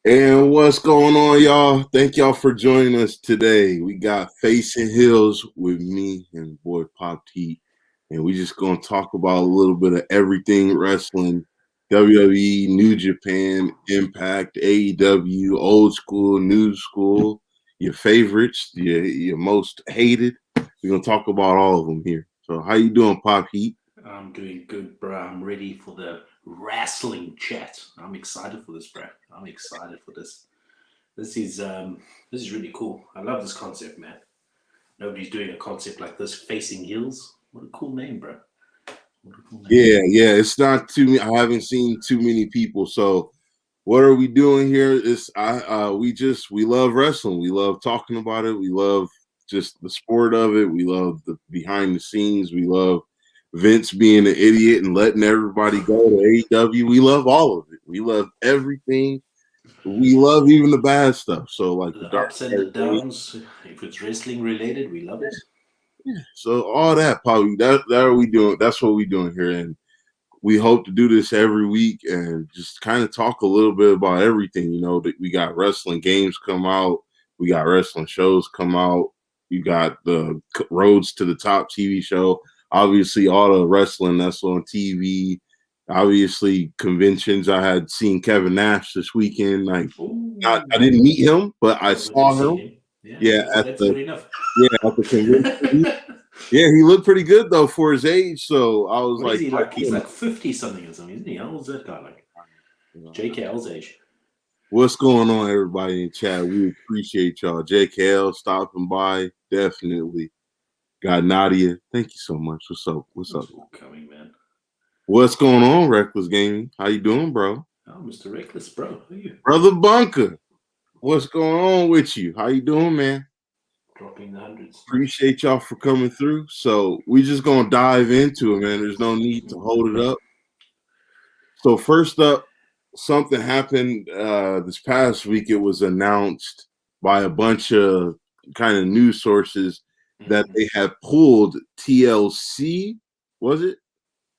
And what's going on, y'all? Thank y'all for joining us today. We got Facing Hills with me and boy POPDHEAT, and we just gonna talk about a little bit of everything wrestling, WWE, New Japan, Impact, AEW, old school, new school, your favorites, your most hated. We're gonna talk about all of them here. So, how you doing, POPDHEAT? I'm doing good, bro. I'm ready for the wrestling chat. I'm excited for this, bro. I'm excited for this. This is this is really cool. I love this concept, man. Nobody's doing a concept like this. Facing Hills. What a cool name, bro. What a cool name. Yeah. It's not too many. I haven't seen too many people. So what are we doing here? We love wrestling. We love talking about it. We love just the sport of it. We love the behind the scenes. We love Vince being an idiot and letting everybody go to AEW. We love all of it. We love everything. We love even the bad stuff. So like the The dark ups and side the of things. downs. If it's wrestling related, we love it. So all that probably that are we doing. That's what we doing here. And we hope to do this every week and just kind of talk a little bit about everything. You know, that we got wrestling games come out, we got wrestling shows come out, you got the Roads to the Top TV show, obviously all the wrestling that's on TV, obviously conventions. I had seen Kevin Nash this weekend. Like, I Ooh. didn't meet him, but I Oh, but you've saw seen him. him. Yeah, Yeah, that's good enough. at the convention. Yeah, he looked pretty good though for his age. So I was What is like, he I like? He's couldn't like 50 something or something, isn't he? How old's that guy like? JKL's age. What's going on, everybody in chat? We appreciate y'all. JKL stopping by. Definitely. Got Nadia. Thank you so much. What's up? What's up? It's all coming, man. What's going on, Reckless Gaming? How you doing, bro? Oh, Mr. Reckless, bro. How are you? Brother Bunker. What's going on with you? How you doing, man? Dropping the hundreds. Nice. Appreciate y'all for coming through. So we just gonna dive into it, man. There's no need to hold it up. So first up, something happened this past week. It was announced by a bunch of kind of news sources that they had pulled TLC. Was it?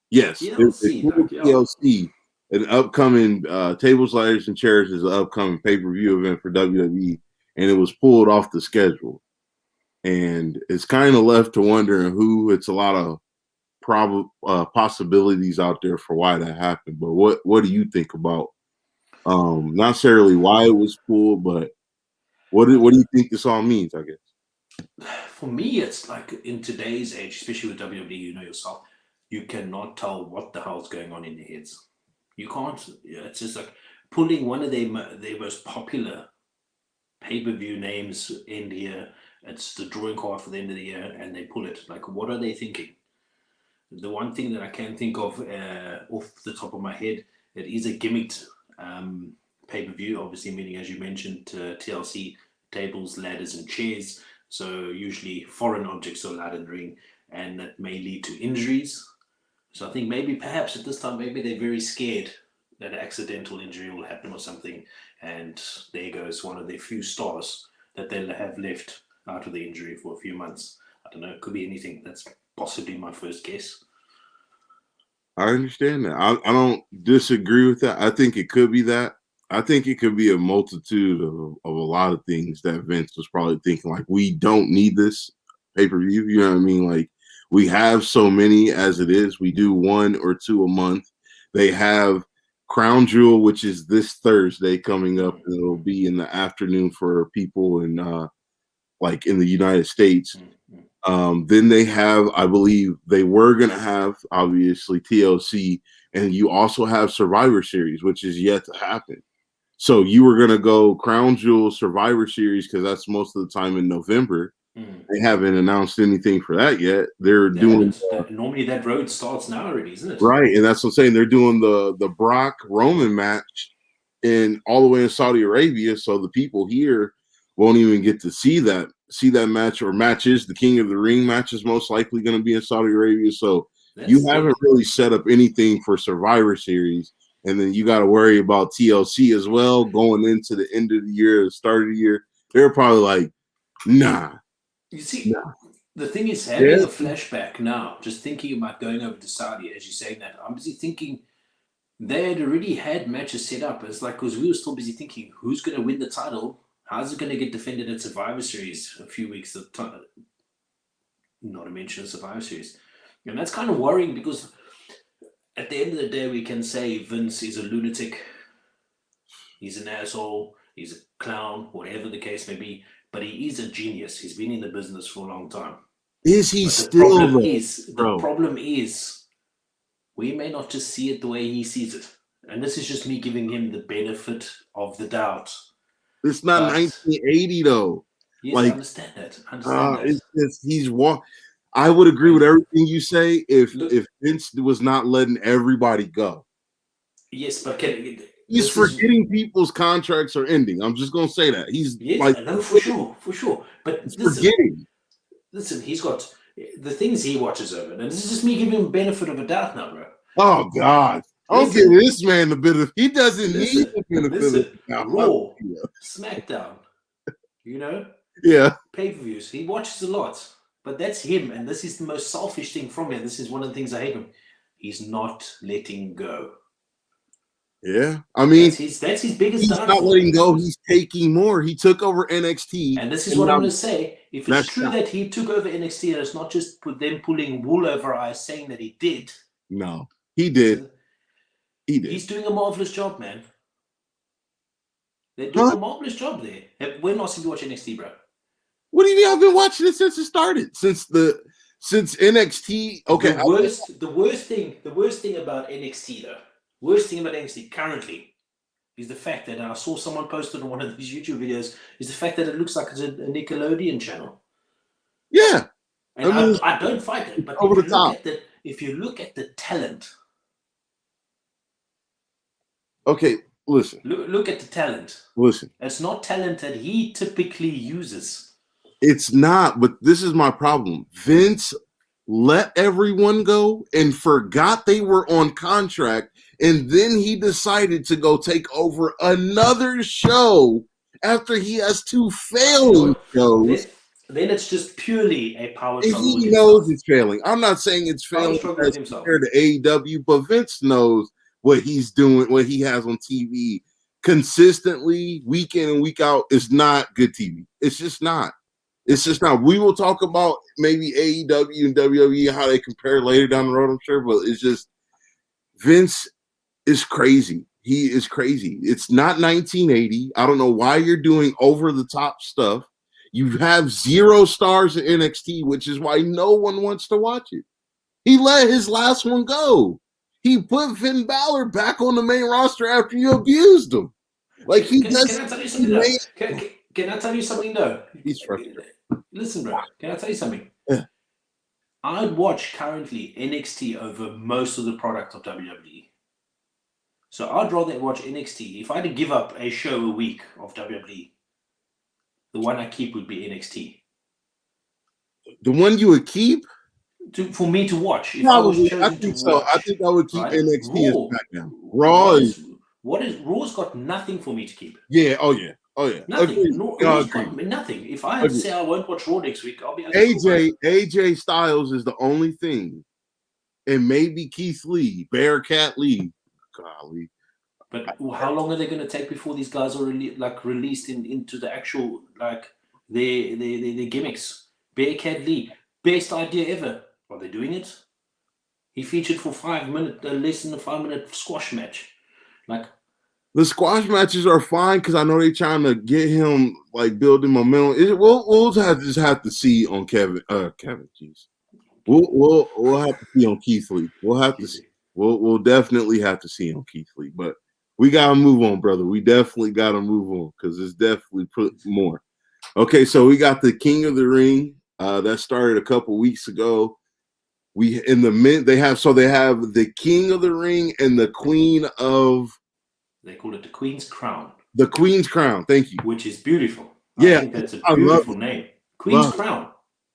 Yes, they TLC, pulled like, yeah. TLC. An upcoming Tables, Ladders, and Chairs is an upcoming pay-per-view event for WWE, and it was pulled off the schedule. And it's kind of left to wondering who. It's a lot of possibilities out there for why that happened. But what do you think about not necessarily why it was pulled, but what do you think this all means? I guess. For me, it's like in today's age, especially with WWE, you know yourself, you cannot tell what the hell's going on in their heads. You can't. Yeah, it's just like pulling one of their most popular pay-per-view names in here. It's the drawing card for the end of the year, and they pull it. Like, what are they thinking? The one thing that I can think of off the top of my head, it is a gimmicked pay per view, obviously, meaning, as you mentioned, TLC, tables, ladders, and chairs. So, usually foreign objects are allowed in the ring, and that may lead to injuries. So, I think maybe perhaps at this time, maybe they're very scared that an accidental injury will happen or something. And there goes one of their few stars that they'll have left out of the injury for a few months. I don't know, it could be anything. That's possibly my first guess. I understand that. I don't disagree with that. I think it could be that. I think it could be a multitude of a lot of things that Vince was probably thinking, like, we don't need this pay-per-view. You know what I mean? Like, we have so many as it is. We do one or two a month. They have Crown Jewel, which is this Thursday coming up, and it'll be in the afternoon for people in like in the United States. Then they have, I believe they were going to have, obviously, TLC, and you also have Survivor Series, which is yet to happen. So you were going to go Crown Jewel Survivor Series because that's most of the time in November. They haven't announced anything for that yet. They're They doing haven't. Normally, that road starts now already, isn't it? right, and that's what I'm saying. They're doing the Brock Roman match in all the way in Saudi Arabia, so the people here won't even get to see that match or matches. The King of the Ring match is most likely going to be in Saudi Arabia, so you That's haven't it. really set up anything for Survivor Series, and then you got to worry about TLC as well going into the end of the year, the start of the year. They're probably like, nah, You see, nah, the thing is, yeah, having a flashback now, just thinking about going over to Saudi, as you're saying that, I'm busy thinking they had already had matches set up. It's like, because we were still busy thinking, who's going to win the title? How's it going to get defended at Survivor Series a few weeks of time? Not to mention Survivor Series. And that's kind of worrying because at the end of the day, we can say Vince is a lunatic. He's an asshole. He's a clown, whatever the case may be. But he is a genius. He's been in the business for a long time. Is he But still though, the bro? problem is, we may not just see it the way he sees it. And this is just me giving him the benefit of the doubt. It's not But 1980 though. yes, Like, I understand that. I understand that. it's just he's walk. I would agree with everything you say if Look, Vince was not letting everybody go. yes, but He's forgetting people's contracts are ending. I'm just gonna say that he's yes, like, I know for sure. But he's forgetting. listen, he's got the things he watches over, and this is just me giving him benefit of a doubt now, bro. Oh God, I don't give this man the benefit. He doesn't need the benefit of the doubt. Raw, SmackDown, Yeah. pay-per-views. He watches a lot, but that's him, and this is the most selfish thing from him. This is one of the things I hate him. He's not letting go. Yeah, I mean, that's his biggest. He's not letting go. He's taking more. He took over NXT, and this is what I'm going to say. If it's true that he took over NXT, and it's not just them pulling wool over our eyes saying that he did. No, he did. He did. He's doing a marvelous job, man. They're doing a marvelous job there. When last did you watch NXT, bro? What do you mean? I've been watching it since it started. Since NXT. Okay. The worst thing about NXT though. Worst thing about NXT currently is the fact that, and I saw someone posted on one of these YouTube videos, is the fact that it looks like it's a Nickelodeon channel. Yeah. And I don't fight it, but if you look at the talent. Okay, listen. Look at the talent. Listen. It's not talent that he typically uses. It's not, but this is my problem. Vince let everyone go and forgot they were on contract. And then he decided to go take over another show after he has two failing shows. Then it's just purely a power struggle. He knows it's failing. I'm not saying it's failing as compared to AEW, but Vince knows what he's doing, what he has on TV consistently, week in and week out, is not good TV. It's just not. It's just not. We will talk about maybe AEW and WWE, how they compare later down the road, I'm sure, but it's just Vince is crazy. He is crazy. It's not 1980. I don't know why you're doing over the top stuff. You have 0 stars in NXT, which is why no one wants to watch it. He let his last one go. He put Finn Balor back on the main roster after you abused him. Like he does. Can I tell you something though? Can I tell you something though? He's frustrated. Listen, bro. Can I tell you something? Yeah. I'd watch currently NXT over most of the product of WWE. So I'd rather watch NXT. If I had to give up a show a week of WWE, the one I keep would be NXT. The one you would keep? For me to watch. Probably. I think so. I think I would keep NXT and SmackDown. Raw Raw's got nothing for me to keep. Yeah. Oh yeah. Nothing. Nothing. If I had to say I won't watch Raw next week, I'll be AJ Styles is the only thing, and maybe Keith Lee, Bearcat Lee. Golly. But how long are they going to take before these guys are released into the actual their gimmicks? Bearcat Lee, best idea ever. Are they doing it? He featured for 5 minutes, less than a 5-minute squash match. The squash matches are fine because I know they're trying to get him building momentum. We'll just have to see on Kevin. Jeez. We'll have to see on Keith Lee. We'll have to see. We'll definitely have to see on Keith Lee. But we gotta move on, brother. We definitely gotta move on because it's definitely put more. Okay, so we got the King of the Ring that started a couple weeks ago. They have the King of the Ring and the Queen of. They call it the Queen's Crown. The Queen's Crown, thank you. Which is beautiful. Yeah, I think that's a beautiful name. Queen's Crown.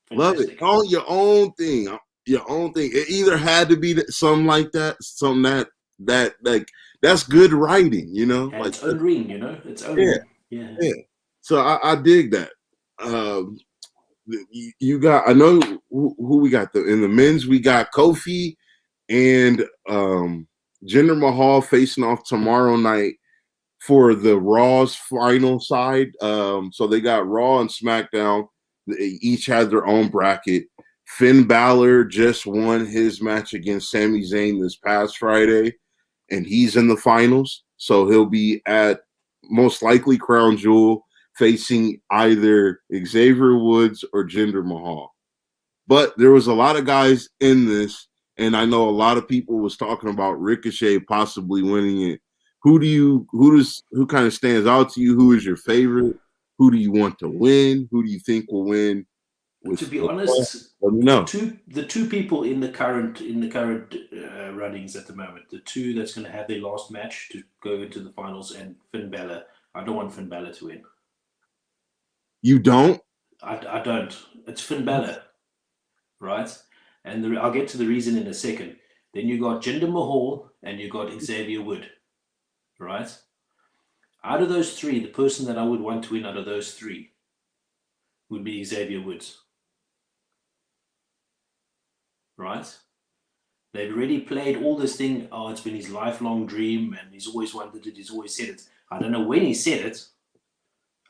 Fantastic. Love it. Your own thing. Your own thing. It either had to be something like that, something that's good writing, And its own ring, its own. Yeah. So I dig that. You got. I know who we got. In the men's, we got Kofi and Jinder Mahal facing off tomorrow night for the Raw's final side. So they got Raw and SmackDown. They each had their own bracket. Finn Balor just won his match against Sami Zayn this past Friday, and he's in the finals. So he'll be at most likely Crown Jewel facing either Xavier Woods or Jinder Mahal. But there was a lot of guys in this, and I know a lot of people was talking about Ricochet possibly winning it. Who kind of stands out to you? Who is your favorite? Who do you want to win? Who do you think will win? To be honest, let me know. The two people in the current runnings at the moment, the two that's going to have their last match to go into the finals, and Finn Balor. I don't want Finn Balor to win. You don't? I don't. It's Finn Balor, right? And I'll get to the reason in a second. Then you got Jinder Mahal and you got Xavier Wood, right? Out of those three, the person that I would want to win out of those three would be Xavier Woods, right? They've already played all this thing. Oh, it's been his lifelong dream, and he's always wanted it. He's always said it. I don't know when he said it.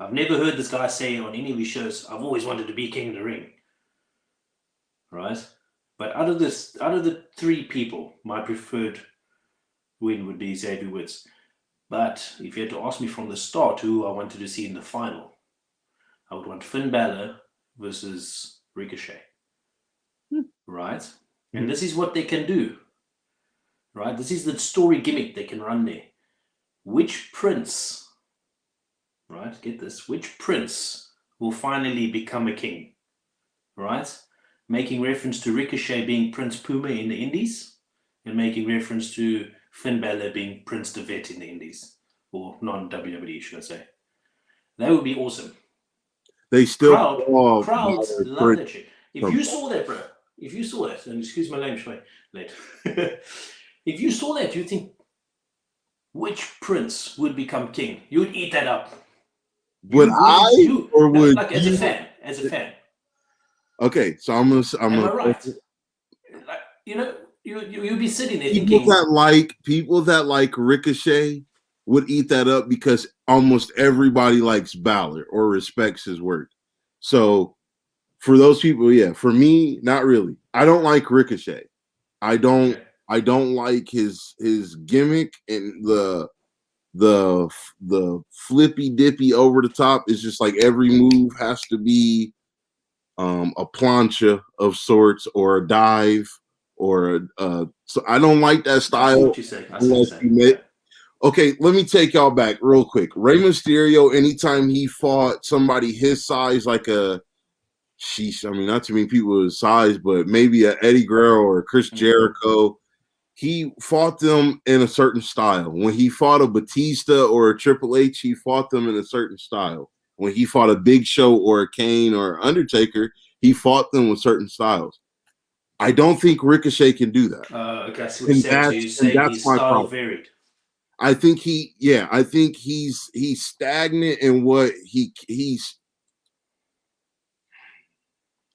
I've never heard this guy say on any of his shows, "I've always wanted to be king of the ring." Right? But out of the three people, my preferred win would be Xavier Woods. But if you had to ask me from the start who I wanted to see in the final, I would want Finn Balor versus Ricochet. Right? And this is what they can do. Right? This is the story gimmick they can run there. Which prince, right? Get this. Which prince will finally become a king? Right? Making reference to Ricochet being Prince Puma in the Indies, and making reference to Finn Balor being Prince Devet in the Indies, or non-WWE, should I say. That would be awesome. They still crowds love that shit. If you saw that, bro, if you saw that, and excuse my language, late. If you saw that, you'd think, which prince would become king? You'd eat that up. Would I, or would like as a fan? As a fan. Okay, so I'm gonna right? Like, you know, you'd be sitting there people thinking, people that like Ricochet would eat that up because almost everybody likes Balor or respects his work. So for those people, yeah. For me, not really. I don't like Ricochet. I don't like his gimmick and the flippy dippy over the top. It's just like every move has to be a plancha of sorts or a dive or so I don't like that style. What you say. Okay, let me take y'all back real quick. Rey Mysterio, anytime he fought somebody his size, like I mean, not too many people his size, but maybe a Eddie Guerrero or Chris Jericho, he fought them in a certain style. When he fought a Batista or a Triple H, he fought them in a certain style. When he fought a Big Show or a Kane or Undertaker, he fought them with certain styles. I don't think Ricochet can do that. Okay, so you say his style varied. I think he's stagnant in what he's.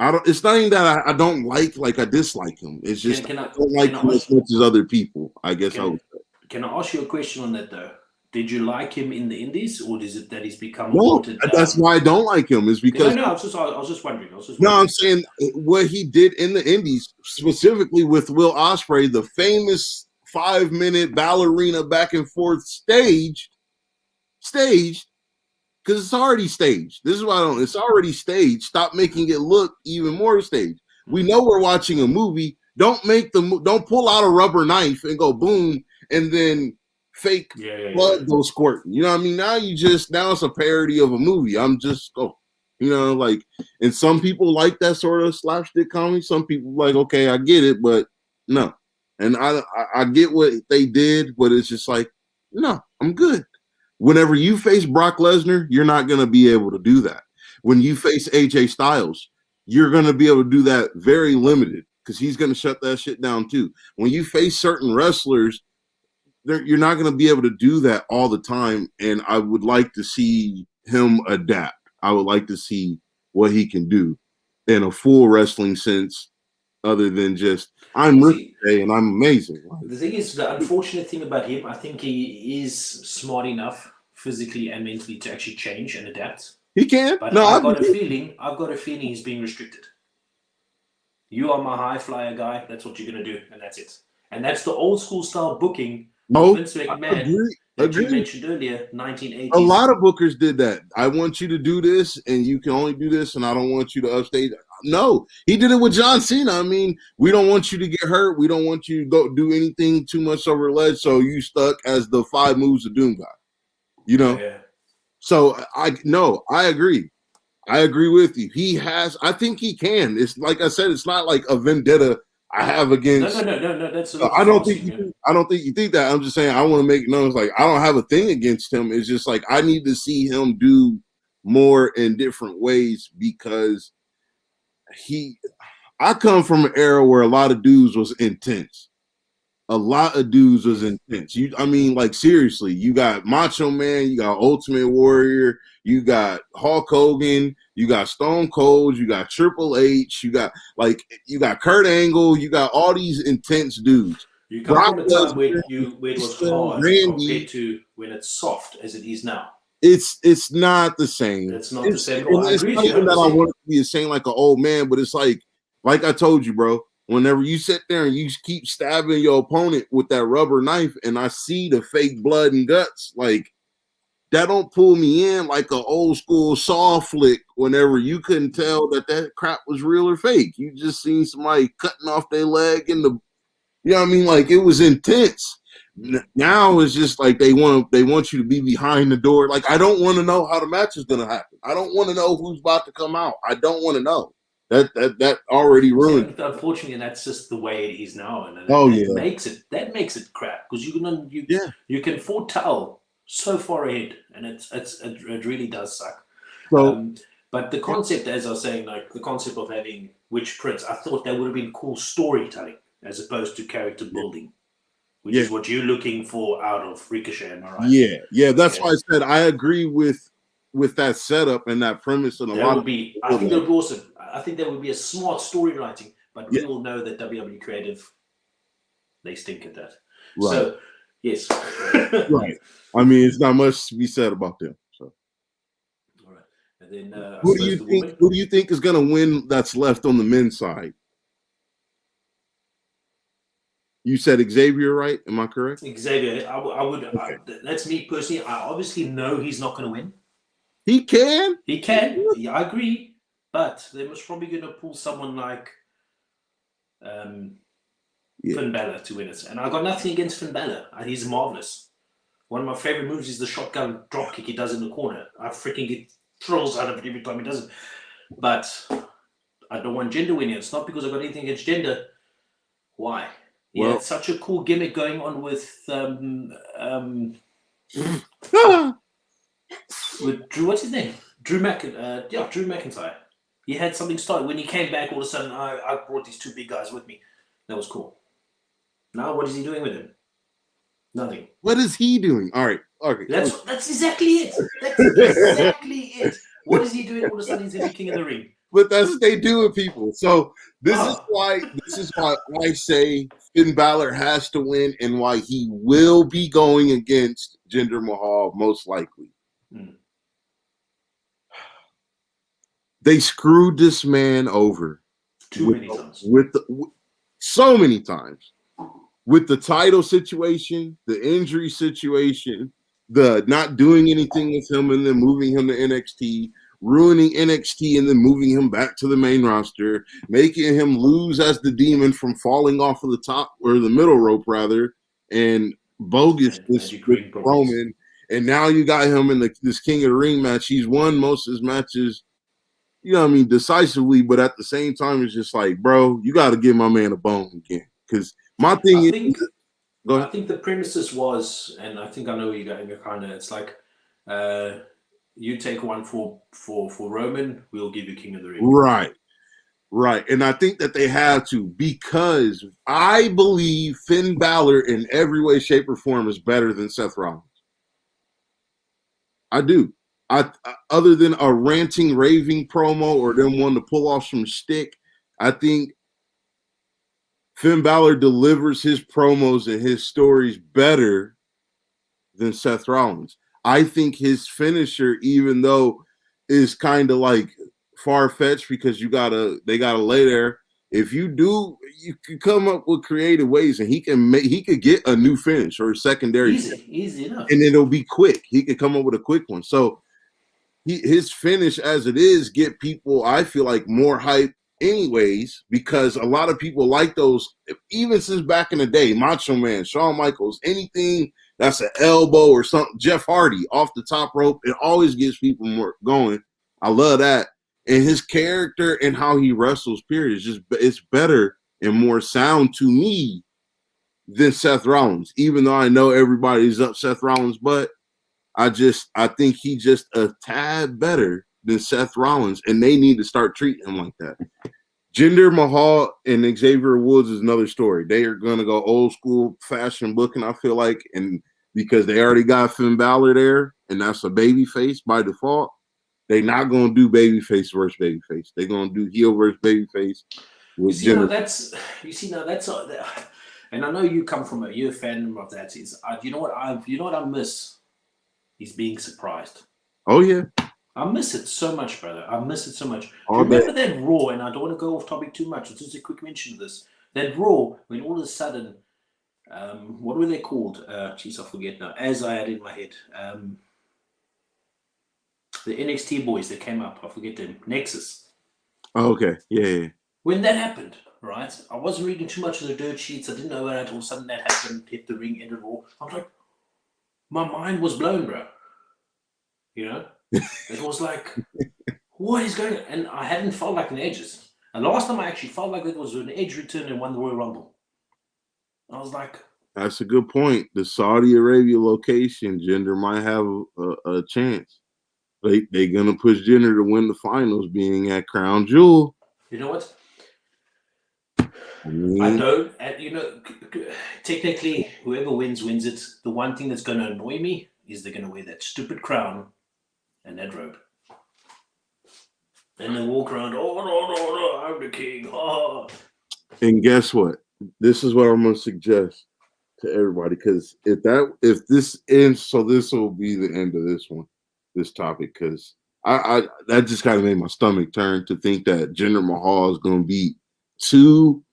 It's not even that I don't like I dislike him. It's just I don't like him as much as other people. I guess I would say. Can I ask you a question on that though? Did you like him in the Indies, or is it that he's become watered down? That's why I don't like him. Is because I was just wondering. No, I'm saying what he did in the Indies, specifically with Will Ospreay, the famous 5-minute ballerina back and forth staged, because it's already staged. This is why I don't. It's already staged. Stop making it look even more staged. We know we're watching a movie. Don't pull out a rubber knife and go boom, and then fake blood goes squirting. You know what I mean? Now it's a parody of a movie. And some people like that sort of slapstick comedy. Some people like, okay, I get it, but no. And I get what they did, but it's just like, no, I'm good. Whenever you face Brock Lesnar, you're not going to be able to do that. When you face AJ Styles, you're going to be able to do that very limited because he's going to shut that shit down too. When you face certain wrestlers, you're not going to be able to do that all the time. And I would like to see him adapt. I would like to see what he can do in a full wrestling sense other than just I'm See, Ricochet and I'm amazing. Like, the thing is, the unfortunate thing about him, I think he is smart enough physically and mentally to actually change and adapt. he can. But No, I I've got a feeling he's being restricted. You are my high flyer guy. That's what you're going to do, and that's it. And that's the old school style booking of no, Vince I McMahon agree. that you Agree. mentioned earlier, A 1980s. lot of bookers did that. I want you to do this, and you can only do this, and I don't want you to upstage. No, he did it with John Cena. I mean, we don't want you to get hurt. We don't want you to go do anything too much over the ledge. So you stuck as the 5 moves of Doom guy. You Yeah, know. yeah. So I agree. I agree with you. He has. I think he can. It's like I said. It's not like a vendetta I have No, no, against. no, no, no. That's what I I was don't think asking you. I don't think you think that. I'm just saying I want to make it known. It's like I don't have a thing against him. It's just like I need to see him do more in different ways because he. I come from an era where a lot of dudes was intense. A lot of dudes was Yes. intense. I mean, like seriously, you got Macho Man, you got Ultimate Warrior, you got Hulk Hogan, you got Stone Cold, you got Triple H, you got Kurt Angle, you got all these intense dudes. You come Brock from a time Lesnar, where it was Batista, hard compared Randy. to when it's soft as it is now. It's not the same. It's not the It's same at all. and I it's agree with not you even that I 100%. want to be saying like an old man, but it's like I told you, bro. Whenever you sit there and you keep stabbing your opponent with that rubber knife, and I see the fake blood and guts, like that don't pull me in like an old school Saw flick. Whenever you couldn't tell that crap was real or fake, you just seen somebody cutting off their leg in the, you know what I mean? Like it was intense. Now it's just like they want you to be behind the door. Like I don't want to know how the match is gonna happen. I don't want to know who's about to come out. I don't want to know. That already See, ruined. unfortunately, that's just the way it is now, and Oh yeah, that makes it crap because yeah. you can foretell so far ahead, and it really does suck. So Um, but the concept, as I was saying, like the concept of having Witch Prince, I thought that would have been cool storytelling as opposed to character building, which yeah, is what you're looking for out of Ricochet. Am I right? yeah. That's Okay. why I said I agree with that setup and that premise and a That lot would of be. I people think that like, would be awesome. I think that would be a smart story writing. But yeah, we all know that WWE creative, they stink at that. right, So yes. right. I mean, it's not much to be said about them. So All right. And then I suppose the woman, who do you think is gonna win that's left on the men's side? You said Xavier, right? Am I correct? Xavier. Okay. That's me personally. I obviously know he's not going to win. He can. He can. Yeah, I agree. But they must probably going to pull someone like um, Yeah. Finn Balor to win it. And I got nothing against Finn Balor. He's marvelous. One of my favorite moves is the shotgun drop kick he does in the corner. I freaking get thrills out of it every time he does it. But I don't want gender winning. It's not because I've got anything against gender. Why? He Well, had such a cool gimmick going on with Drew. What's his name? Drew McIntyre. He had something started when he came back. All of a sudden, I brought these two big guys with me. That was cool. Now, what is he doing with him? Nothing. what is he doing? All right. Okay. That's exactly it. That's exactly it. What is he doing? All of a sudden, he's the king of the ring. But that's what they do with people. So this is Oh, why I say Finn Balor has to win and why he will be going against Jinder Mahal most likely. They screwed this man over too many times. So many times with the title situation, the injury situation, the not doing anything with him and then moving him to NXT, ruining NXT and then moving him back to the main roster, making him lose as the demon from falling off of the top or the middle rope rather, and bogusness with Roman. And now you got him in this King of the Ring match. He's won most of his matches, you know what I mean, decisively, but at the same time, it's just like, bro, you got to give my man a bone again. Because my thing I think the premises was, and I think I know where you're going. Kind of, it's like, you take one for Roman, we'll give you King of the Ring. Right. And I think that they have to, because I believe Finn Balor in every way, shape, or form is better than Seth Rollins. I do. Other than a ranting, raving promo or them wanting to pull off some stick, I think Finn Balor delivers his promos and his stories better than Seth Rollins. I think his finisher, even though is kind of like far-fetched because they gotta lay there. If you do, you can come up with creative ways, and he could get a new finish or a secondary, easy enough, and it'll be quick. He could come up with a quick one. So his finish as it is get people, I feel like, more hype anyways, because a lot of people like those, even since back in the day, Macho Man, Shawn Michaels, anything that's an elbow or something, Jeff Hardy off the top rope, it always gets people more going. I love that. And his character and how he wrestles, period, is just, it's better and more sound to me than Seth Rollins, even though I know everybody's up Seth Rollins' butt. I think he just a tad better than Seth Rollins, and they need to start treating him like that. Jinder Mahal and Xavier Woods is another story. They are going to go old school fashion booking, I feel like, and because they already got Finn Balor there, and that's a baby face by default, they're not going to do baby face versus baby face. They're going to do heel versus baby face. You see, now that's and I know you come from you're a fan of that. You know what I miss? He's being surprised. Oh yeah, I miss it so much, brother. I miss it so much. Do you remember that Raw? And I don't want to go off topic too much. It's just a quick mention of this. That Raw, when all of a sudden, what were they called? Jeez, I forget now. As I had in my head, the NXT boys that came up. I forget them. Nexus. Oh, okay. Yeah. When that happened, right? I wasn't reading too much of the dirt sheets. I didn't know that. All of a sudden, that happened. Hit the ring, ended Raw. I'm like, my mind was blown, bro. You know, it was like, what is going on? And I hadn't felt like an Edges. And last time I actually felt like it was an Edge return and won the Royal Rumble. I was like, that's a good point. The Saudi Arabia location, Jinder might have a chance. They're gonna push Jinder to win the finals, being at Crown Jewel. You know what? I don't. Technically, whoever wins it. The one thing that's going to annoy me is they're going to wear that stupid crown and that robe. And they walk around, oh, no, I'm the king. Oh. And guess what? This is what I'm going to suggest to everybody, because if this ends, so this will be the end of this topic, because I that just kind of made my stomach turn to think that Jinder Mahal is going to be two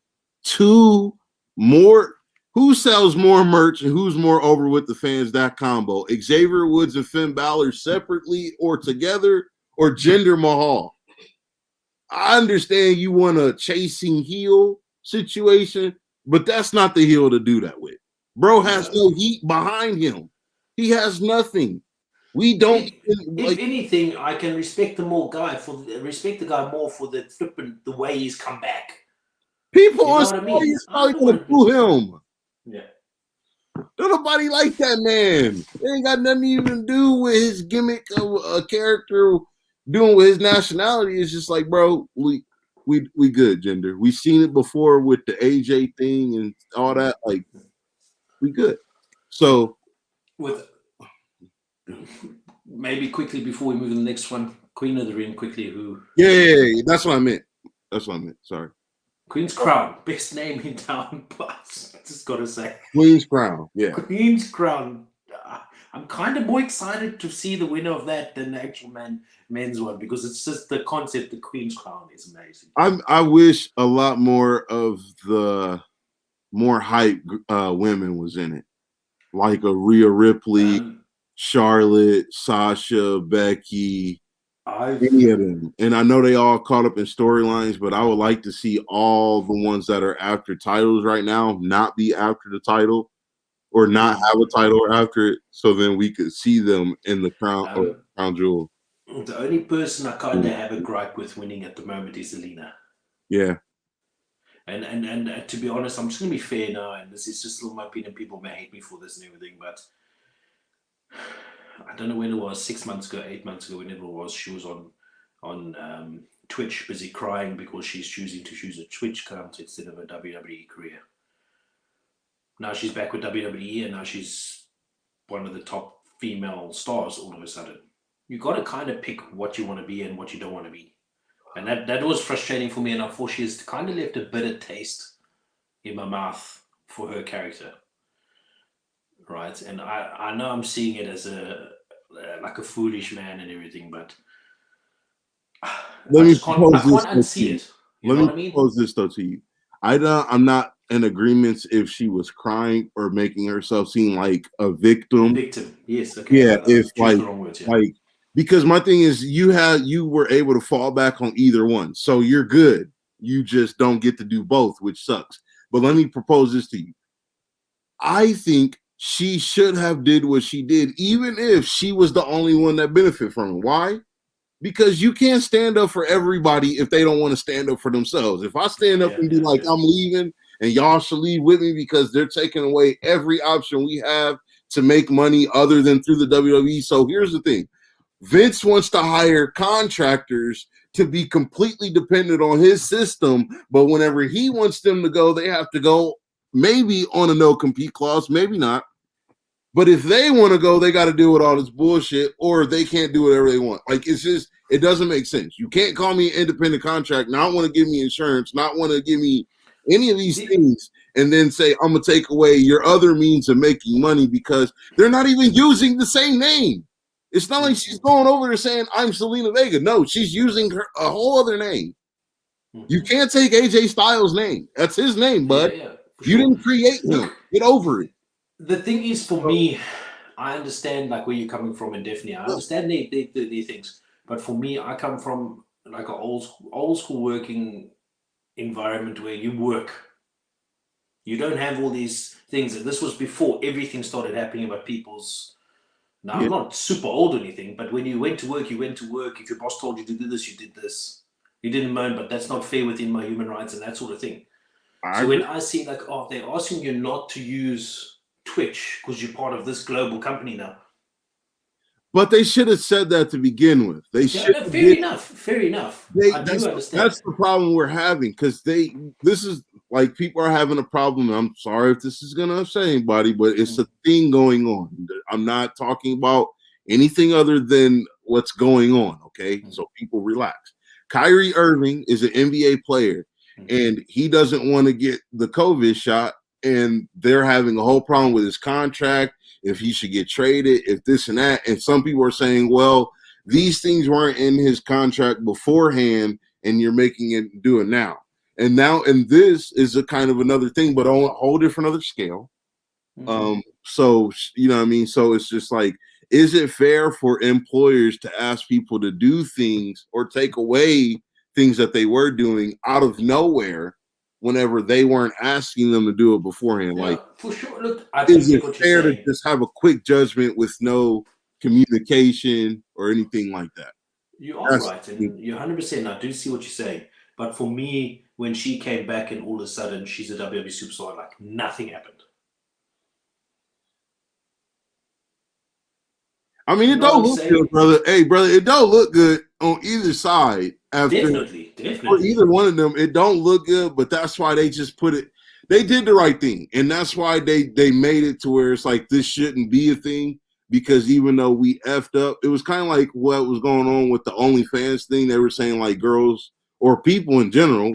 more. Who sells more merch and who's more over with the fans? That combo: Xavier Woods and Finn Balor separately or together, or Jinder Mahal. I understand you want a chasing heel situation, but that's not the heel to do that with. Bro has no heat behind him. He has nothing. We don't. If anything, I can respect the guy more for the flipping the way he's come back. People are probably going to boo him. Yeah. Don't nobody like that man. It ain't got nothing to even do with his gimmick of a character doing with his nationality. It's just like, bro, we good, Jinder. We've seen it before with the AJ thing and all that. Like, we good. So, with maybe quickly before we move to the next one, Queen of the Ring quickly. Yeah, that's what I meant. Sorry. Queen's Crown, best name in town, but just gotta say. Queen's Crown, yeah. Queen's Crown. I'm kind of more excited to see the winner of that than the actual men's one, because it's just the concept. The Queen's Crown is amazing. I wish a lot more of the more hype women was in it, like a Rhea Ripley, Charlotte, Sasha, Becky. Any of them. And I know they all caught up in storylines, but I would like to see all the ones that are after titles right now not be after the title, or not have a title after it, so then we could see them in the crown jewel. The only person I kind of have a gripe with winning at the moment is Zelina. Yeah. And to be honest, I'm just going to be fair now, and this is just my opinion. People may hate me for this and everything, but I don't know when it was, 6 months ago, 8 months ago, whenever it was, she was on Twitch, busy crying because she's choosing to choose a Twitch account instead of a WWE career. Now she's back with WWE, and now she's one of the top female stars all of a sudden. You got to kind of pick what you want to be and what you don't want to be. And that was frustrating for me, and unfortunately it's kind of left a bitter taste in my mouth for her character, right? And I know I'm seeing it as a like a foolish man and everything, but Let I me just can't. I propose this can't though to unsee you. it. You Let know me what I mean? propose this though to you. I'm not in agreement if she was crying or making herself seem like a A victim. victim. Yes. Okay. Yeah, I if choose the wrong words. Yeah. like because my thing is you were able to fall back on either one. So you're good. You just don't get to do both, which sucks. But let me propose this to you. I think she should have did what she did, even if she was the only one that benefit from it. Why? Because you can't stand up for everybody if they don't want to stand up for themselves. If I stand up Yeah. and be Yeah. like, Yeah. I'm leaving and y'all should leave with me because they're taking away every option we have to make money other than through the WWE. So here's the thing. Vince wants to hire contractors to be completely dependent on his system, but whenever he wants them to go, they have to go maybe on a no compete clause, maybe not. But if they want to go, they got to deal with all this bullshit, or they can't do whatever they want. Like it's just, it doesn't make sense. You can't call me an independent contract, not want to give me insurance, not want to give me any of these The, things, and then say I'm gonna take away your other means of making money because they're not even using the same name. It's not like she's going over there saying I'm Selena Vega. No, she's using a whole other name. You Mhm. can't take AJ Styles' name. That's his name, Yeah. bud. Yeah. For You sure. didn't create him. Look, Get over it. the thing is, for me, I understand like where you're coming from, and definitely I understand the things. But for me, I come from like an old school working environment where you work. You don't have all these things. And this was before everything started happening about people's. Now Yeah, I'm not super old or anything, but when you went to work, you went to work. If your boss told you to do this, you did this. You didn't moan, but that's not fair within my human rights and that sort of thing. I So when agree. I see like, oh, they're asking you not to use Twitch because you're part of this global company now. But they should have said that to begin with. They Yeah, should no, have fair did. enough. Fair enough. They I do understand. that's the problem we're having because they this is like people are having a problem. I'm sorry if this is gonna upset anybody, but it's a thing going on. I'm not talking about anything other than what's going on. Okay, so people relax. Kyrie Irving is an NBA player, and he doesn't want to get the COVID shot, and they're having a whole problem with his contract. If he should get traded, if this and that, and some people are saying, well, these things weren't in his contract beforehand, and you're making it do it now. And this is a kind of another thing, but on a whole different other scale. So you know what I mean? So it's just like, is it fair for employers to ask people to do things or take away things that they were doing out of nowhere whenever they weren't asking them to do it beforehand? Like, Yeah, for sure. Look, I do is get it what you're fair to saying. just have a quick judgment with no communication or anything like that? You are That's right, and you're 100%. I do see what you're saying. But for me, when she came back and all of a sudden she's a WWE superstar, like nothing happened. I mean, You it know what don't I'm look good, saying? brother. Hey, brother, it don't look good on either side after Definitely, for definitely. either one of them. It don't look good, but that's why they just put it. They did the right thing, and that's why they made it to where it's like this shouldn't be a thing because even though we effed up, it was kind of like what was going on with the OnlyFans thing. They were saying like girls or people in general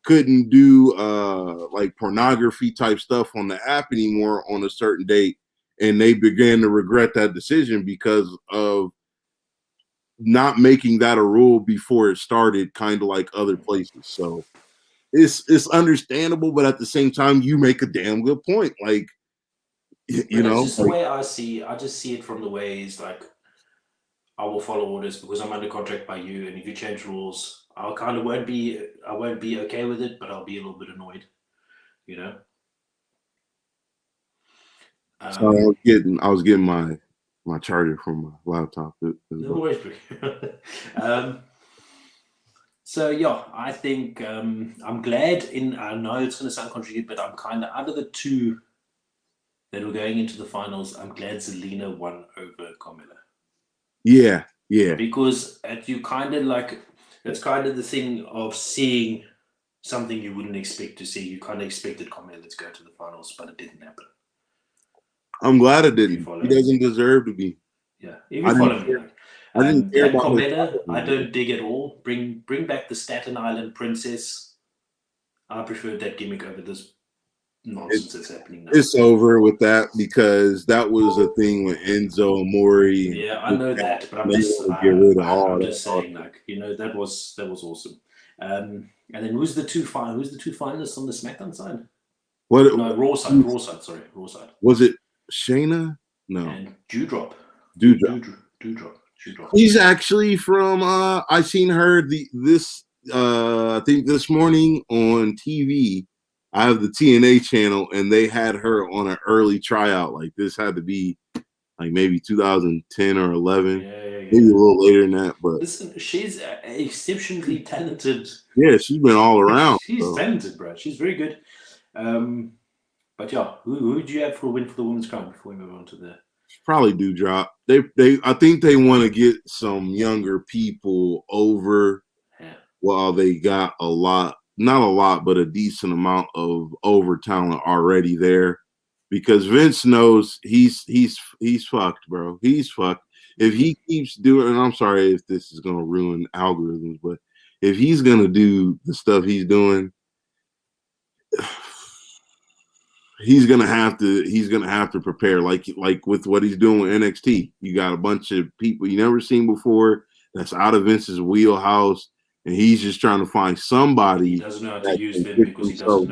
couldn't do like pornography type stuff on the app anymore on a certain date, and they began to regret that decision because of not making that a rule before it started, kind of like other places. So it's understandable, but at the same time, you make a damn good point. Like you And it's know, just the way I see. I just see it from the ways like I will follow orders because I'm under contract by you, and if you change rules, I kind of won't be. I won't be okay with it, but I'll be a little bit annoyed. You know. so Um, I was getting my charger from my laptop. no worries, bro. um, so yeah, I think I'm glad. I know it's going to sound contradictory, but I'm kind of out of the two that were going into the finals. I'm glad Zelina won over Carmella. Yeah, yeah. Because you kind of like that's kind of the thing of seeing something you wouldn't expect to see. You kind of expected Carmella to go to the finals, but it didn't happen. I'm glad it If you didn't. He follow, doesn't deserve to be. yeah, if I you didn't follow me, care. like I didn't care that about his Carmella, I title. don't dig at all. Bring back the Staten Island Princess. I prefer that gimmick over this nonsense that's happening now. It's over with that because that was a thing with Enzo Amore and Yeah, I know that, but they want to get rid of all I'm that. just saying, like, that was awesome. And then who's the two finalists on the SmackDown side? What? No, Raw side. Sorry, Raw side. Was it Shayna? No, And Dewdrop. Dewdrop. He's actually from. I seen her this. I think this morning on TV. I have the TNA channel, and they had her on an early tryout. Like this had to be like maybe 2010 or 11, maybe a little later than that. But listen, she's exceptionally talented. Yeah, she's been all around. She's talented, bro. She's very good. But yeah, who do you have for a win for the women's crown before we move on to the? Probably Dewdrop. I think they want to get some younger people over. Yeah. While they got not a lot, but a decent amount of over talent already there, because Vince knows he's fucked, bro. He's fucked. If he keeps doing, and I'm sorry if this is gonna ruin algorithms, but if he's gonna do the stuff he's doing, he's gonna have to prepare like with what he's doing with NXT. You got a bunch of people you never seen before that's out of Vince's wheelhouse, and he's just trying to find somebody. He doesn't know how to use them because he doesn't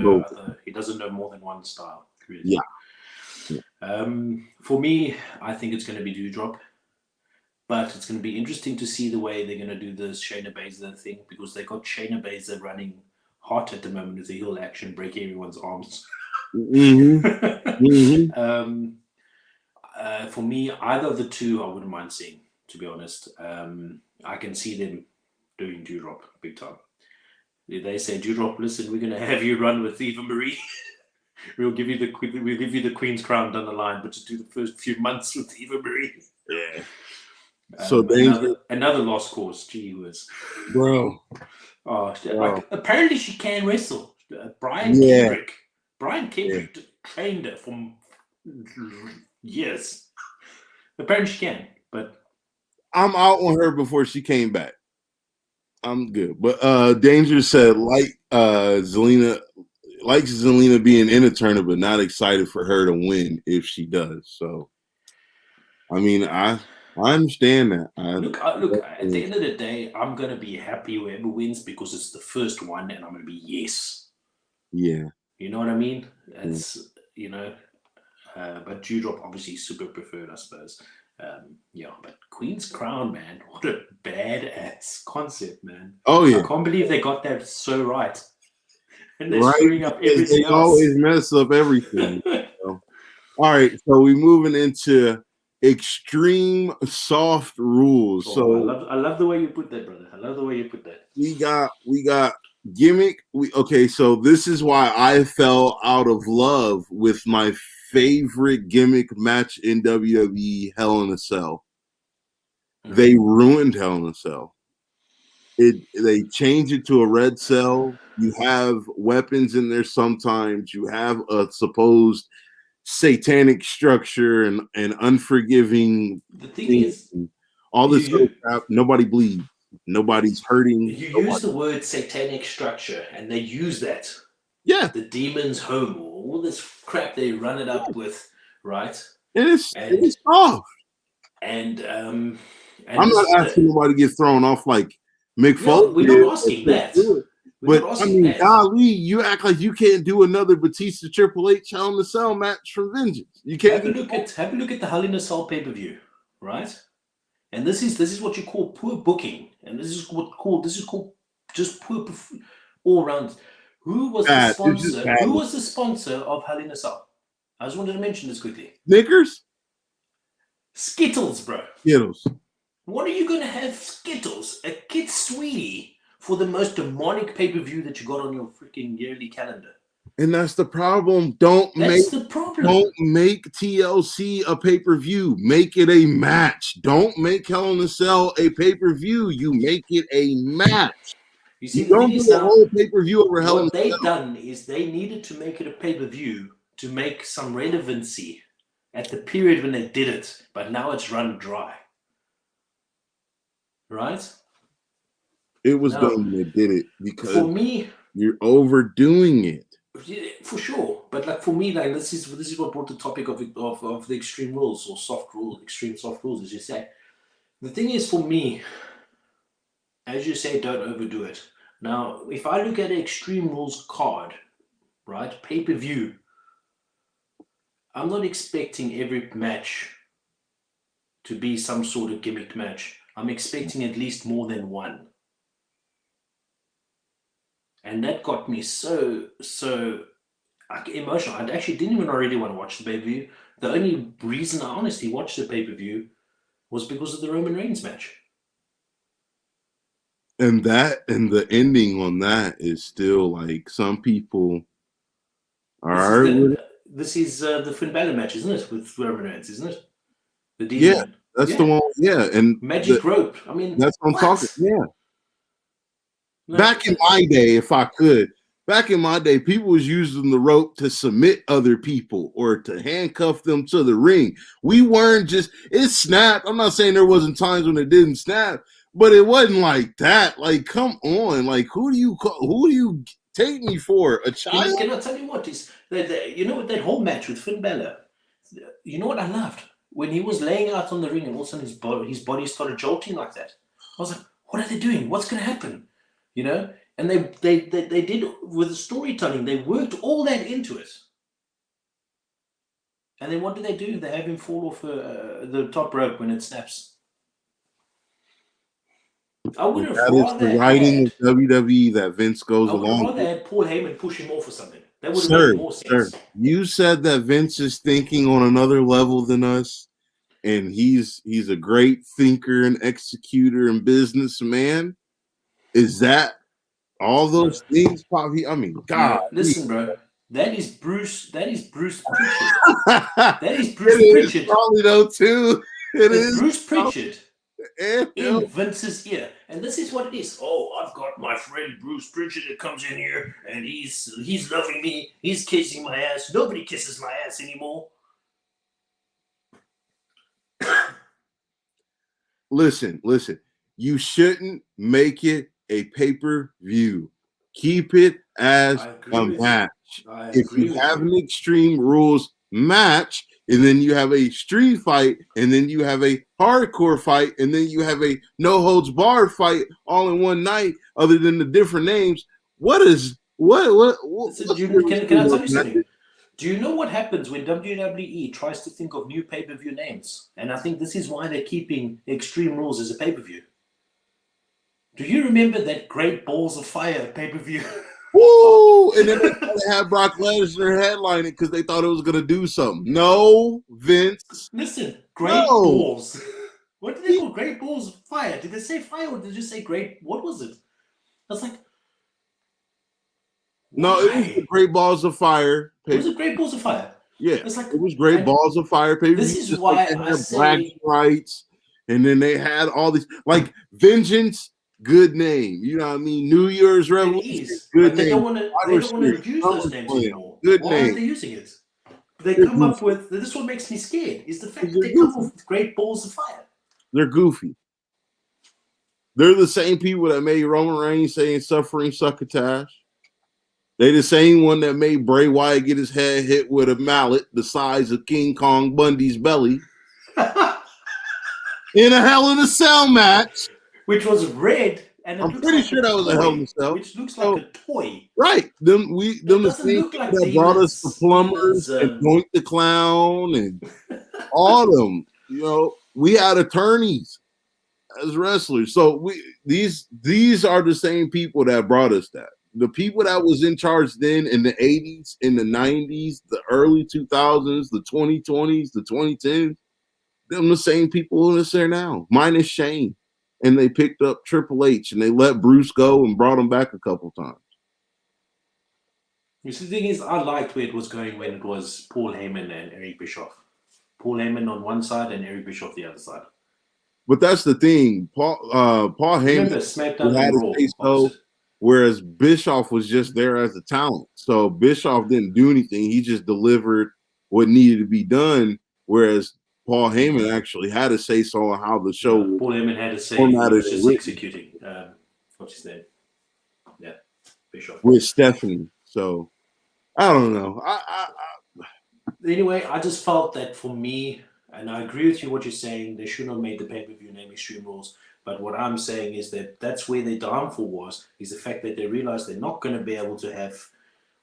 know more than one style. Really. Yeah. For me, I think it's going to be Dewdrop, but it's going to be interesting to see the way they're going to do this Shayna Baszler thing, because they got Shayna Baszler running hot at the moment with the heel action, break everyone's arms. Mm-hmm. Mm-hmm. For me, either of the two I wouldn't mind seeing, to be honest. I can see them doing Dewdrop big time. They say, Dewdrop, listen, we're going to have you run with Eva Marie. we'll give you the Queen's crown down the line, but just do the first few months with Eva Marie. Yeah. So another lost cause. Gee whiz, bro. Oh, like apparently she can wrestle. Brian Kendrick trained her for years. Apparently she can, but I'm out on her before she came back. I'm good. But Danger said Zelina likes Zelina being in a tournament, but not excited for her to win if she does. So I mean, I understand that. Look, at the end of the day, I'm gonna be happy whoever wins because it's the first one, and I'm gonna be yes. Yeah. You know what I mean? It's but Dewdrop obviously super preferred, I suppose. But Queen's Crown, man, what a badass concept, man. Oh yeah. I can't believe they got that so right. And they're screwing up everything else. Always mess up everything. So. All right, so we're moving into extreme soft rules. Oh, so I love the way you put that, brother. I love the way you put that. We got gimmick. So this is why I fell out of love with my favorite gimmick match in WWE, Hell in a Cell. Mm-hmm. They ruined Hell in a Cell. They changed it to a red cell. You have weapons in there sometimes. You have a supposed satanic structure and unforgiving. The thing is, all this crap. Nobody bleeds. Nobody's hurting. You use the word satanic structure, and they use that. Yeah. The demon's home, all this crap they run it up with, right? It is soft. And I'm not asking nobody to get thrown off like Mick Foley. We're not asking that. But I mean, golly, you act like you can't do another Batista Triple H Hell in a Cell match from Vengeance. You can't. Have a look at the Hell in a Cell pay-per-view, right? And this is what you call poor booking, and this is called just poor all round. Who was the sponsor? Who was the sponsor of Hell in a Cell? I just wanted to mention this quickly. Snickers? Skittles, bro. Skittles. What are you going to have Skittles, a kid sweetie, for the most demonic pay-per-view that you got on your freaking yearly calendar? And that's the problem. Don't make TLC a pay-per-view. Make it a match. Don't make Hell in a Cell a pay-per-view. You make it a match. You see, don't do a whole pay-per-view over Hell in a Cell. What they've done is they needed to make it a pay-per-view to make some relevancy at the period when they did it, but now it's run dry. Right? It was done when they did it because for me, You're overdoing it. Yeah, for sure. But like for me, like this is what brought the topic of the extreme rules or soft rules, extreme soft rules, as you say. The thing is, for me, as you say, don't overdo it. Now, if I look at an extreme rules card, right, pay-per-view, I'm not expecting every match to be some sort of gimmicked match. I'm expecting at least more than one. And that got me so emotional. I actually didn't even already want to watch the pay-per-view. The only reason I honestly watched the pay-per-view was because of the Roman Reigns match. And the ending on that is still like some people are with it. This is the Finn Balor match, isn't it? With Roman Reigns, isn't it? The Yeah, Demon. that's the Yeah. one. Yeah, and Magic rope. I mean, that's what I'm talking. Yeah. No, Back in my day, if I could, back in my day, people was using the rope to submit other people or to handcuff them to the ring. We weren't just it snapped. I'm not saying there wasn't times when it didn't snap, but it wasn't like that. Like, come on, like who do you take me for? A child? Can I tell you what is you know that whole match with Finn Balor? You know what I loved when he was laying out on the ring and all of a sudden his body started jolting like that. I was like, what are they doing? What's going to happen? You know, and they did with the storytelling. They worked all that into it. And then what do? They have him fall off the top rope when it snaps. I would have That is the rather writing had. of WWE that Vince goes I would have along rather with. had Paul Heyman push him off or something. That would have Sir, made more sense. you said that Vince is thinking on another level than us, and he's a great thinker and executor and businessman. Is that all those things, Pop? I mean, God. No, listen, bro. That is Bruce Pritchard. That is Bruce Pritchard. Probably though too. It's Bruce Pritchard in Vince's ear, and this is what it is. Oh, I've got my friend Bruce Pritchard that comes in here, and he's loving me. He's kissing my ass. Nobody kisses my ass anymore. Listen. You shouldn't make it a pay-per-view. Keep it as a match. If you have an Extreme Rules match, and then you have a street fight, and then you have a hardcore fight, and then you have a no holds barred fight all in one night, other than the different names, what? Can I tell you something? Do you know what happens when WWE tries to think of new pay-per-view names? And I think this is why they're keeping Extreme Rules as a pay-per-view. Do you remember that Great Balls of Fire pay-per-view? Woo! And then they had Brock Lesnar headline it because they thought it was going to do something. No, Vince. Listen, Great Balls. What did they call Great Balls of Fire? Did they say fire or did they just say great? What was it? I was like, no, it was the Great Balls of Fire. Was it Great Balls of Fire? Yeah, it was Great Balls of Fire. This is why like I say Black Rights, and then they had all these like Vengeance. Good name, you know what I mean? New Year's Revolution. Good name. They don't want to use those names anymore. Good Why name. aren't they using it? They come up with this. What makes me scared is the fact that they come up with Great Balls of Fire. They're goofy. They're the same people that made Roman Reigns saying "suffering succotash." They the same one that made Bray Wyatt get his head hit with a mallet the size of King Kong Bundy's belly in a Hell in a Cell match. Which was red, and I'm pretty sure that was a Hell in a Cell. Which looks like a toy. Right. Them the same like that brought us the plumbers and Doink the Clown and all of them. You know, we had attorneys as wrestlers. So these are the same people that brought us that. The people that was in charge then in the 80s, in the 90s, the early 2000s, the 2020s, the 2010s, them the same people that's there now, minus Shane. And they picked up Triple H and they let Bruce go and brought him back a couple times. You see, the thing is, I liked where it was going when it was Paul Heyman and Eric Bischoff. Paul Heyman on one side and Eric Bischoff the other side. But that's the thing. Paul Heyman had his face so, whereas Bischoff was just there as a talent. So Bischoff didn't do anything. He just delivered what needed to be done, whereas Paul Heyman actually had a say-so on how the show. Paul Heyman had a say. He was just executing. What's his name? Yeah. Bischoff. with Stephanie. So I don't know. Anyway, I just felt that for me, and I agree with you what you're saying, they shouldn't have made the pay per view name Extreme Rules. But what I'm saying is that that's where their downfall was, is the fact that they realized they're not going to be able to have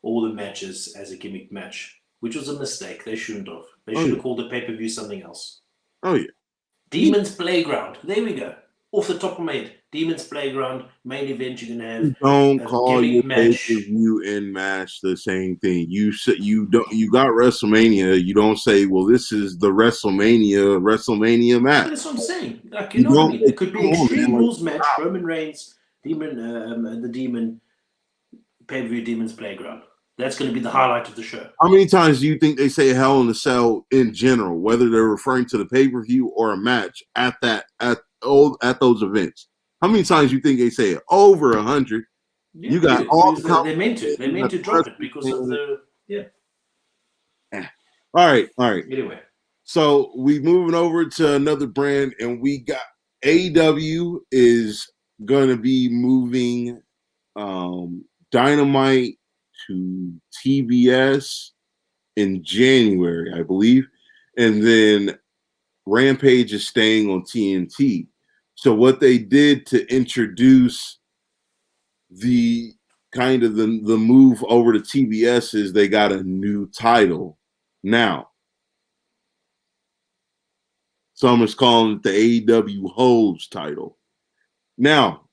all the matches as a gimmick match, which was a mistake. They shouldn't have. They Oh should yeah. have called the pay per view something else. Oh yeah. Demon's Playground. There we go. Off the top of my head, Demon's Playground main event. You're gonna have Don't a call your gimmick pay per match. view and match the same thing. You don't you got WrestleMania. You don't say, well, this is the WrestleMania But match. that's what I'm saying. Like, you You know what I don't mean? It could be come on, Extreme man. Like, Rules match, Roman Reigns, the Demon, pay-per-view Demon's Playground. That's going to be the highlight of the show. how many times do you think they say Hell in a Cell in general, whether they're referring to the pay per view or a match at those events? How many times do you think they say it? Over 100. Yeah, You got all because the they're meant to. They're meant to drop it because of the All right, all right. Anyway, so we moving over to another brand, and we got AEW is going to be moving Dynamite to TBS in January, I believe, and then Rampage is staying on TNT. So what they did to introduce the kind of the move over to TBS is they got a new title now. Some is calling it the AEW Holds title. Now,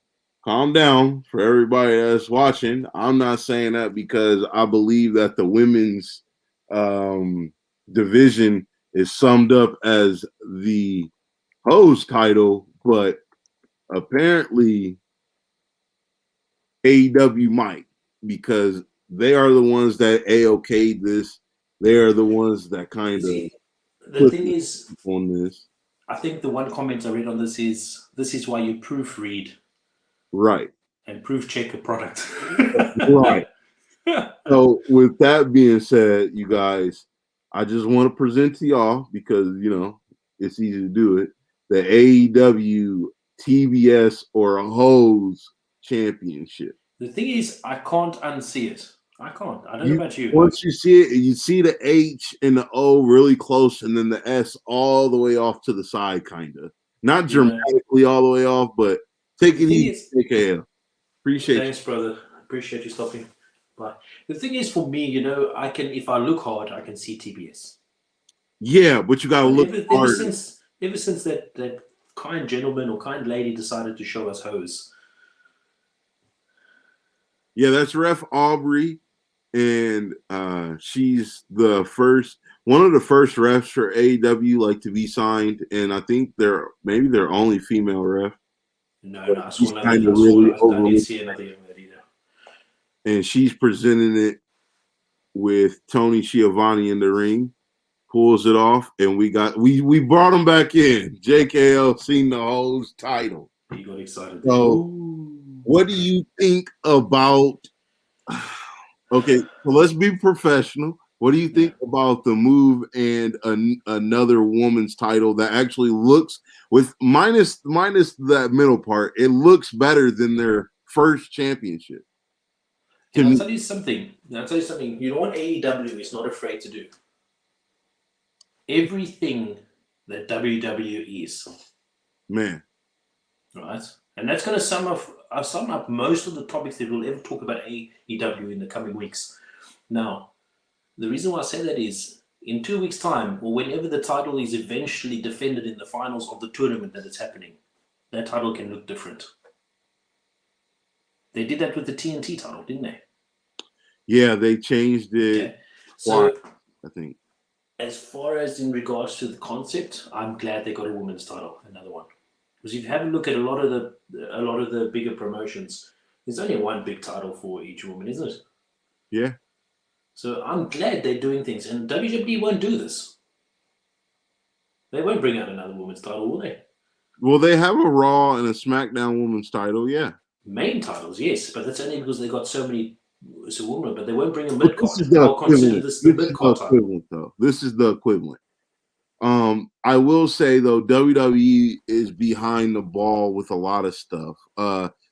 calm down for everybody that's watching. I'm not saying that because I believe that the women's division is summed up as the Holds title, but apparently AEW might, because they are the ones that AOK'd this. They are the ones that kind of see, the put thing is, on this. I think the one comment I read on this is why you proofread Right. and proof check a product. Right. So with that being said, you guys, I just want to present to y'all, because it's easy to do it, the AEW TBS or a Hose Championship. The thing is, I can't unsee it. I can't. I don't know about you. Once you see it, you see the H and the O really close, and then the S all the way off to the side, kind of. Not dramatically all the way off, but take it easy, KKL. Appreciate Thanks, brother. Appreciate you stopping by. The thing is, for me, I can, if I look hard, I can see TBS. Yeah, but you gotta look ever since that kind gentleman or kind lady decided to show us hose. Yeah, that's Ref Aubrey, and she's one of the first refs for AEW like to be signed, and I think they're maybe their only female ref. No, I didn't see another young lady there. And she's presenting it with Tony Schiavone in the ring, pulls it off, and we brought him back in. JKL seen the whole title. He got excited. So, what do you think about? Okay, so let's be professional. What do you think about the move and another woman's title that actually looks, with minus that middle part, it looks better than their first championship? I'll tell you something. You know what AEW is not afraid to do? Everything that WWE is. Man. Right? And that's going to sum up most of the topics that we'll ever talk about AEW in the coming weeks. Now, the reason why I say that is, in 2 weeks' time, or whenever the title is eventually defended in the finals of the tournament that it's happening, that title can look different. They did that with the TNT title, didn't they? Yeah, they changed it. Yeah. So, I think, as far as in regards to the concept, I'm glad they got a women's title, another one. Because if you have a look at a lot of the bigger promotions, there's only one big title for each woman, isn't it? Yeah. So I'm glad they're doing things, and WWE won't do this. They won't bring out another women's title, will they? Well, they have a Raw and a SmackDown women's title, yeah. Main titles, yes, but that's only because they got so many women. But they won't bring a mid card. I'll consider this the mid card title. Though this is the equivalent. I will say though, WWE is behind the ball with a lot of stuff.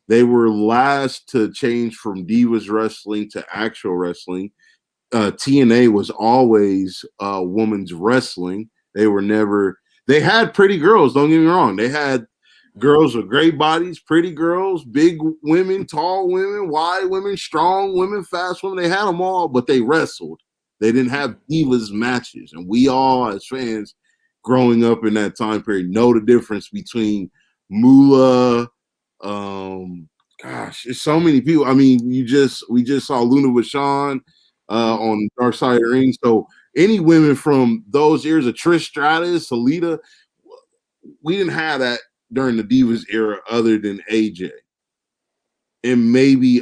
They were last to change from Divas Wrestling to actual wrestling. TNA was always women's wrestling. They were never. They had pretty girls. Don't get me wrong. They had girls with great bodies, pretty girls, big women, tall women, wide women, strong women, fast women. They had them all, but they wrestled. They didn't have divas matches, and we all, as fans, growing up in that time period, know the difference between Moolah. Gosh, there's so many people. I mean, we just saw Luna Vachon on Dark Side of the Ring. So any women from those years of Trish Stratus, Salita, we didn't have that during the Divas era other than AJ and maybe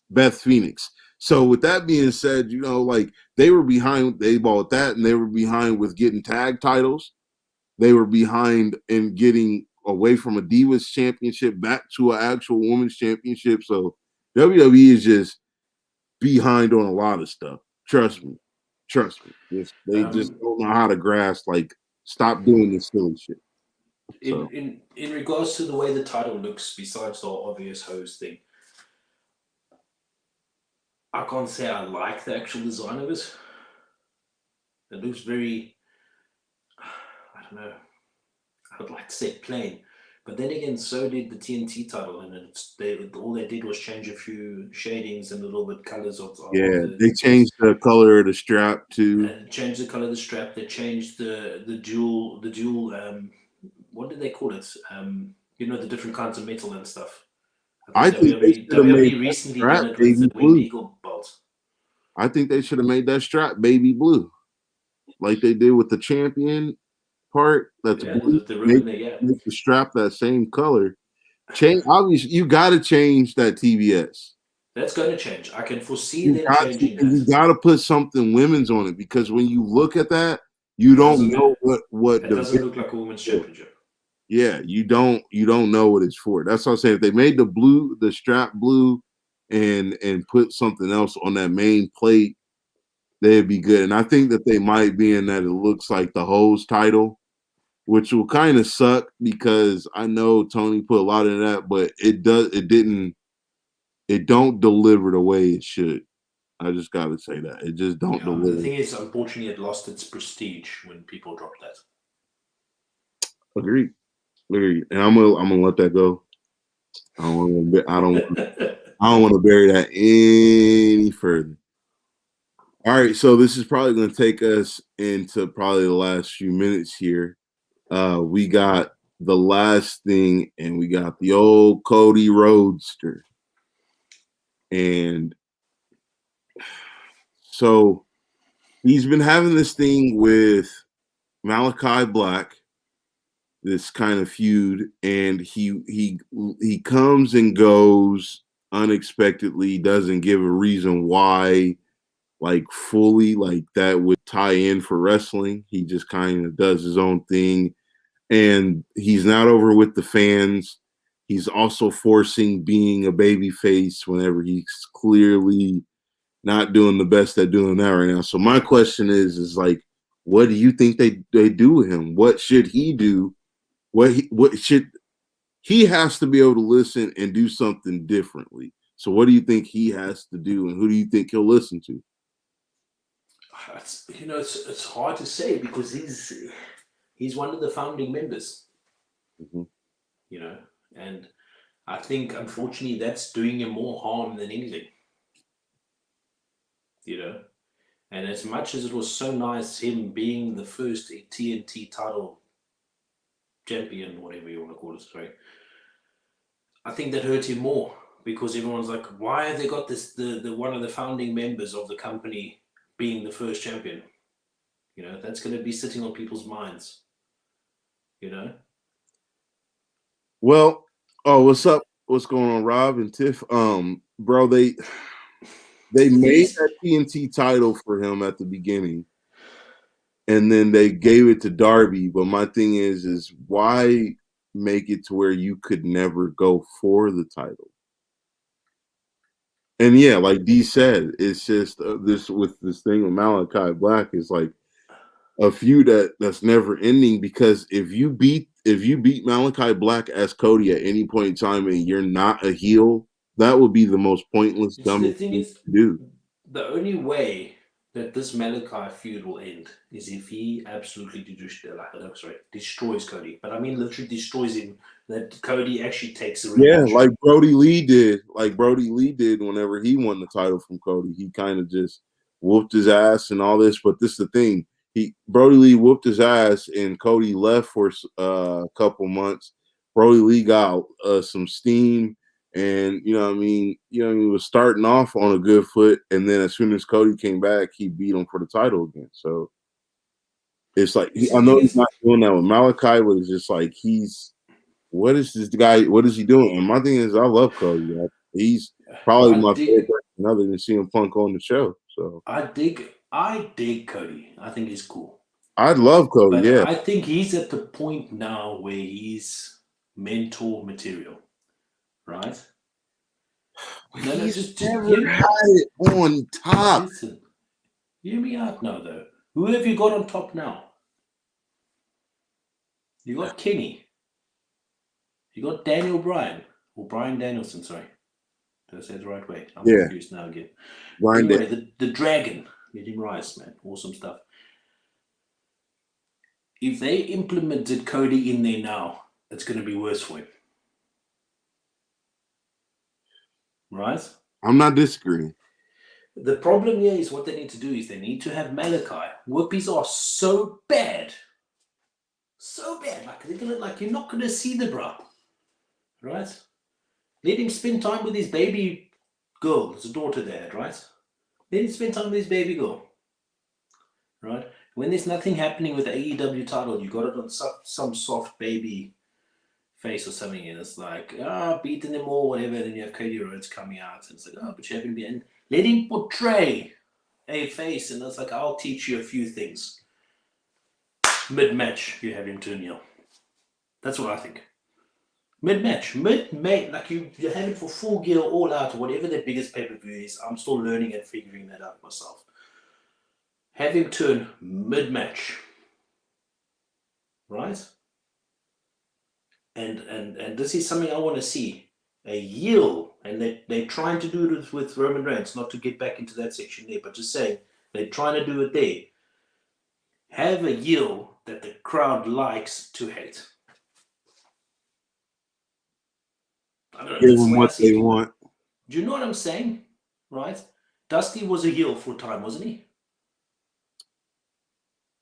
Beth Phoenix. So with that being said, you know, like they were behind they bought that and they were behind with getting tag titles. They were behind in getting away from a Divas championship back to an actual women's championship. So WWE is just behind on a lot of stuff. Trust me. Trust me. They just don't know how to grasp, like, stop doing this silly shit. So. In regards to the way the title looks, besides the obvious hose thing, I can't say I like the actual design of it. It looks very, I don't know, I would like to say plain. But then again, so did the TNT title, and all they did was change a few shadings and a little bit colors of they changed the color of the strap too. Changed the color of the strap. They changed the dual what did they call it? You know, the different kinds of metal and stuff. I think WWE recently done it with the Winged Eagle belt. I think they should have made that strap baby blue, like they did with the champion part. That's blue. The ribbon there, make the strap that same color. Change. Obviously, you got to change that TBS. That's going to change. I can foresee them changing that. You got to put something women's on it because when you look at that, you don't know what. It doesn't look like a women's championship. Yeah, you don't know what it's for. That's what I'm saying. If they made the strap blue, and put something else on that main plate, they'd be good. And I think that they might be in that it looks like the hose title, which will kind of suck because I know Tony put a lot in that, but it don't deliver the way it should. I just got to say that. It just don't deliver. The thing is, unfortunately, it lost its prestige when people dropped that. Agreed. And I'm gonna let that go. I don't want to bury that any further. All right, so this is probably going to take us into probably the last few minutes here. We got the last thing, and we got the old Cody Roadster. And so he's been having this thing with Malachi Black, this kind of feud, and he comes and goes unexpectedly, doesn't give a reason why, like fully, like that would tie in for wrestling. He just kind of does his own thing, and he's not over with the fans. He's also forcing being a baby face whenever he's clearly not doing the best at doing that right now. So my question is like, what do you think they do with him? What should he do? What should he has to be able to listen and do something differently? So what do you think he has to do, and who do you think he'll listen to? It's hard to say because he's one of the founding members. Mm-hmm. You know, and I think unfortunately that's doing him more harm than anything. You know, and as much as it was so nice him being the first TNT title champion, whatever you want to call it, sorry, I think that hurt him more because everyone's like, why have they got this the one of the founding members of the company being the first champion? You know, that's going to be sitting on people's minds. You know. Well, what's up? What's going on, Rob and Tiff? Bro, they made that TNT title for him at the beginning, and then they gave it to Darby. But my thing is why make it to where you could never go for the title? And yeah, like Dee said, it's just this thing with Malachi Black is like a feud that's never ending, because if you beat if you beat Malachi Black as Cody at any point in time and you're not a heel, that would be the most pointless, You see, the dumbest thing thing is, to do. the only way that this Malachi feud will end is if he absolutely destroys Cody. But I mean, literally destroys him. That Cody actually takes the Yeah, rematch. like Brody Lee did. Like Brody Lee did whenever he won the title from Cody. He kind of just whooped his ass and all this. But this is the thing. Brody Lee whooped his ass and Cody left for a couple months. Brody Lee got some steam and he was starting off on a good foot. And then as soon as Cody came back, he beat him for the title again. So it's like You see, I the know thing he's is, not doing that with Malachi, but it's just like what is this guy? What is he doing? And my thing is, I love Cody. He's probably I my dig, favorite person other than CM Punk on the show. So I dig Cody. I think he's cool. I love Cody. But Yeah, I think he's at the point now where he's mentor material, right? No, no, he's just never hear me had out. it on top. Listen, hear me out now, though. Who have you got on top now? You got Kenny. You got Daniel Bryan. Or Brian Danielson, sorry. Did I say it the right way? I'm Yeah, confused now again. Brian. Anyway, the Dragon. Let him rise, man. Awesome stuff. If they implemented Cody in there now, it's going to be worse for him. Right? I'm not disagreeing. The problem here is what they need to do is they need to have Malachi whoop his ass so bad. So bad. Like they're gonna you're not gonna see the bro. Right? Let him spend time with his baby girl. There's a daughter there, right? Let him spend time with his baby girl. Right? When there's nothing happening with the AEW title, you got it on some soft baby face or something, and it's like, beating them all, whatever. Then you have Cody Rhodes coming out, and it's like, but you haven't been. Let him portray a face, and it's like, I'll teach you a few things. Mid-match, you have him turn heel. That's what I think. Mid-match, like you have it for full gear, all out, whatever the biggest pay-per-view is. I'm still learning and figuring that out myself. Have him turn mid-match, right? And this is something I want to see. A heel, and they're trying to do it with Roman Reigns, not to get back into that section there, but just saying they're trying to do it there. Have a heel that the crowd likes to hate. I don't know, Give that's the them way I what see they it. want. Do you know what I'm saying? Right? Dusty was a heel for a time, wasn't he?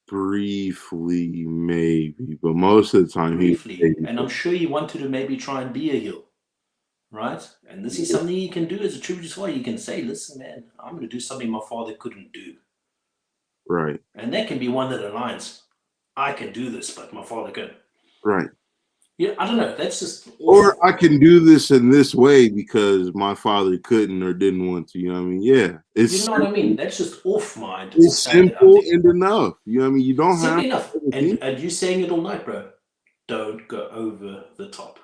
Briefly, maybe, but most of the time he. Briefly. And I'm sure he wanted to maybe try and be a heel. Right? And this is something he can do as a tribute to father. He can say, listen, man, I'm going to do something my father couldn't do. Right. And that can be one that aligns. I can do this, but my father couldn't. Right. Yeah, I don't know. That's just awful. Or I can do this in this way because my father couldn't or didn't want to. You know what I mean? Yeah. You know what I mean? That's just off mind. It's simple and enough. You know what I mean? You don't Simple have enough. to. And you saying it all night, bro. Don't go over the top.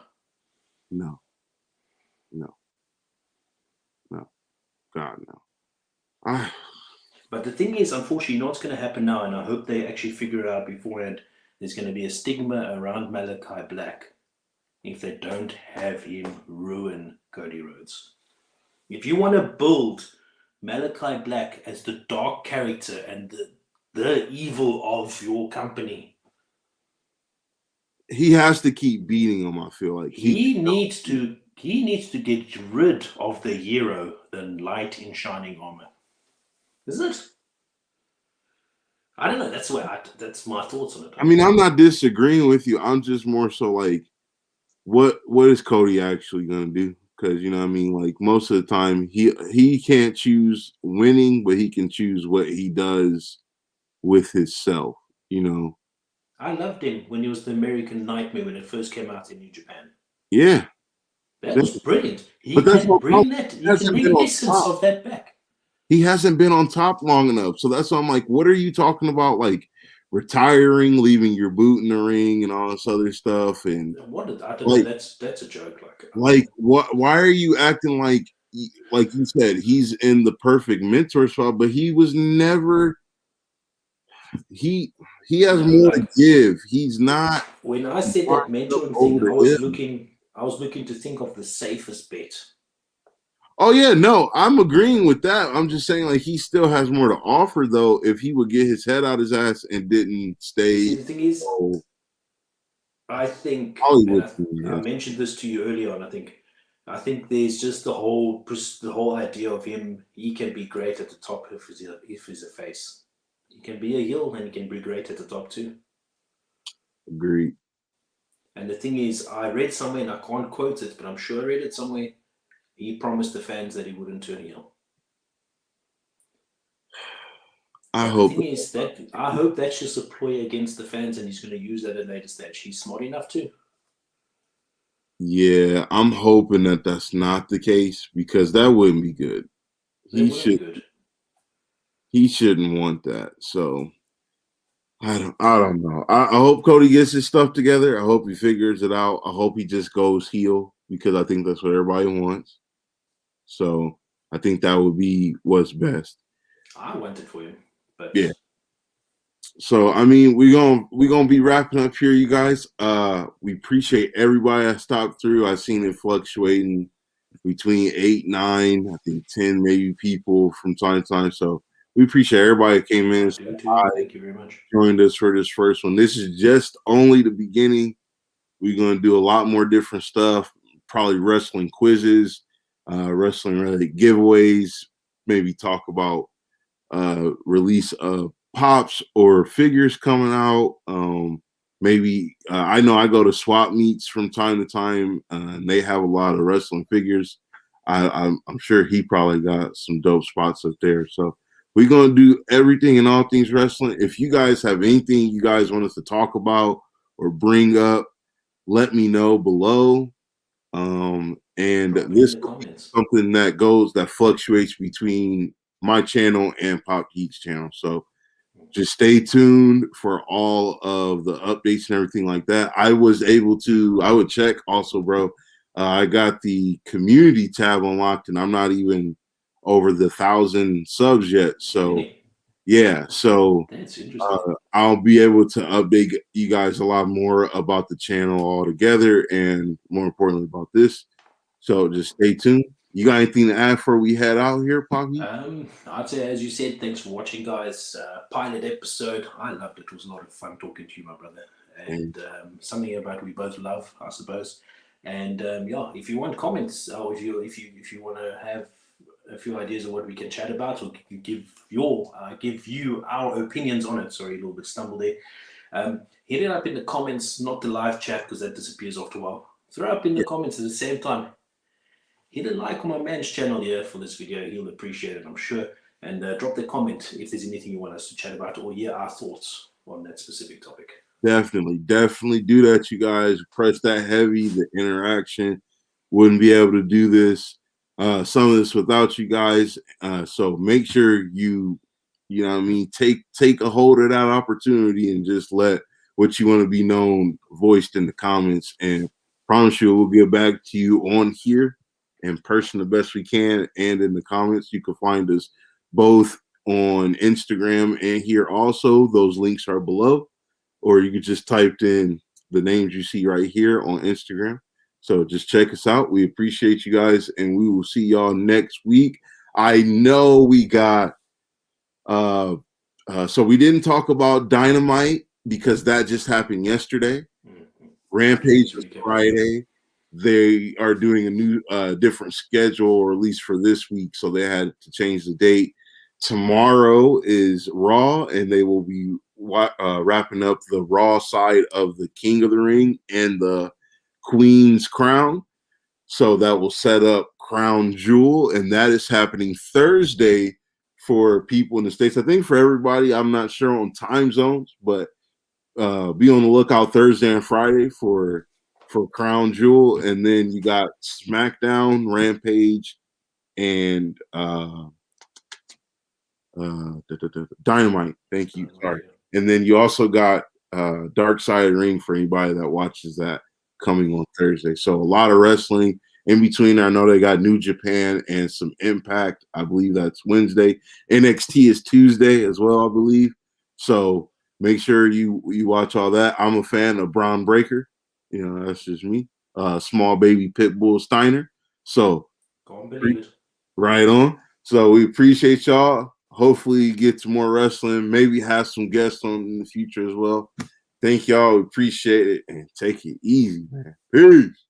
No. No. No. God, no. But the thing is, unfortunately, you know what's going to happen now, and I hope they actually figure it out beforehand. There's going to be a stigma around Malachi Black if they don't have him ruin Cody Rhodes. If you want to build Malachi Black as the dark character and the evil of your company, he has to keep beating him. I feel like he needs to get rid of the hero, the knight in shining armor. Isn't it? I don't know. That's my thoughts on it. I mean, I'm not disagreeing with you. I'm just more so like, what is Cody actually gonna do? Because you know, what I mean, like most of the time, he can't choose winning, but he can choose what he does with himself. You know. I loved him when he was the American Nightmare when it first came out in New Japan. Yeah, That was brilliant. He but that's can what bring that. He can bring essence of that back. He hasn't been on top long enough. So that's why I'm like, what are you talking about? Like retiring, leaving your boot in the ring and all this other stuff. And I don't know, that's a joke. Like what why are you acting like you said, he's in the perfect mentor spot, but he was never he has No, more to like give. He's not when I said that mentoring thing, over him. I was looking to think of the safest bet. Oh yeah, no, I'm agreeing with that. I'm just saying like he still has more to offer though if he would get his head out his ass and didn't You stay see, the thing is, so I think, and Hollywood I thing. mentioned this to you earlier on. I think there's just the whole idea of him. He can be great at the top if he's a face. He can be a heel and he can be great at the top too. Agreed. And the thing is, I read somewhere, and I can't quote it, but I'm sure I read it somewhere. He promised the fans that he wouldn't turn heel. I But the hope. thing is that I hope that's just a ploy against the fans, and he's going to use that at a later stage. He's smart enough to. Yeah, I'm hoping that that's not the case because that wouldn't be good. It He wouldn't be should. good. He shouldn't want that. So I don't know. I hope Cody gets his stuff together. I hope he figures it out. I hope he just goes heel because I think that's what everybody wants. So I think that would be what's best. I want it for him, but Yeah. So I mean, we're gonna be wrapping up here, you guys. We appreciate everybody that stopped through. I've seen it fluctuating between 8, 9, I think 10 maybe people from time to time. So we appreciate everybody that came in, I do too. Thank you very much. joined us for this first one. This is just only the beginning. We're gonna do a lot more different stuff, probably wrestling quizzes, wrestling related giveaways, maybe talk about release of pops or figures coming out. Maybe I know I go to swap meets from time to time, and they have a lot of wrestling figures. I'm sure he probably got some dope spots up there. So we're gonna do everything and all things wrestling. If you guys have anything you guys want us to talk about or bring up, let me know below. And Drop it in this the will be comments. something that fluctuates between my channel and Pop Heat's channel. So just stay tuned for all of the updates and everything like that. I would check also, bro. I got the community tab unlocked and I'm not even over the 1,000 subs yet. So Really? yeah, so That's interesting. I'll be able to update you guys a lot more about the channel altogether and more importantly about this. So just stay tuned. You got anything to add before we head out here, Poppy? I'd say, as you said, thanks for watching, guys. Pilot episode. I loved it. It was a lot of fun talking to you, my brother. And And something about we both love, I suppose. And yeah, if you want comments, or if you want to have a few ideas of what we can chat about, or give you our opinions on it. Sorry, a little bit stumbled there. Hit it up in the comments, not the live chat because that disappears after a while. Throw up in the comments at the same time. Hit a like on my man's channel here for this video. He'll appreciate it, I'm sure. And drop the comment if there's anything you want us to chat about or hear our thoughts on that specific topic. definitely do that, you guys. Press that heavy. The interaction wouldn't be able to do this, some of this without you guys. So make sure you know what I mean, take a hold of that opportunity and just let what you want to be known voiced in the comments. And promise you, we'll get back to you on here in person the best we can, and in the comments. You can find us both on Instagram and here also. Those links are below, or you could just type in the names you see right here on Instagram. So just check us out. We appreciate you guys, and we will see y'all next week. I know we got so we didn't talk about Dynamite because that just happened yesterday. Mm-hmm. Rampage is Recap it. Friday. They are doing a new different schedule, or at least for this week, so they had to change the date. Tomorrow is Raw, and they will be wrapping up the Raw side of the King of the Ring and the Queen's Crown. So that will set up Crown Jewel, and that is happening Thursday for people in the States. I think for everybody, I'm not sure on time zones, but be on the lookout Thursday and Friday for Crown Jewel, and then you got SmackDown, Rampage, and Dynamite. Thank you. Sorry. And then you also got Dark Side of the Ring for anybody that watches that coming on Thursday. So a lot of wrestling in between. I know they got New Japan and some Impact. I believe that's Wednesday. NXT is Tuesday as well, I believe. So make sure you watch all that. I'm a fan of Braun Breaker. That's just me. Small baby Pitbull Steiner. So Go on, believe it. right on. So we appreciate y'all. Hopefully get to more wrestling. Maybe have some guests on in the future as well. Thank y'all. We appreciate it and take it easy, man. Peace.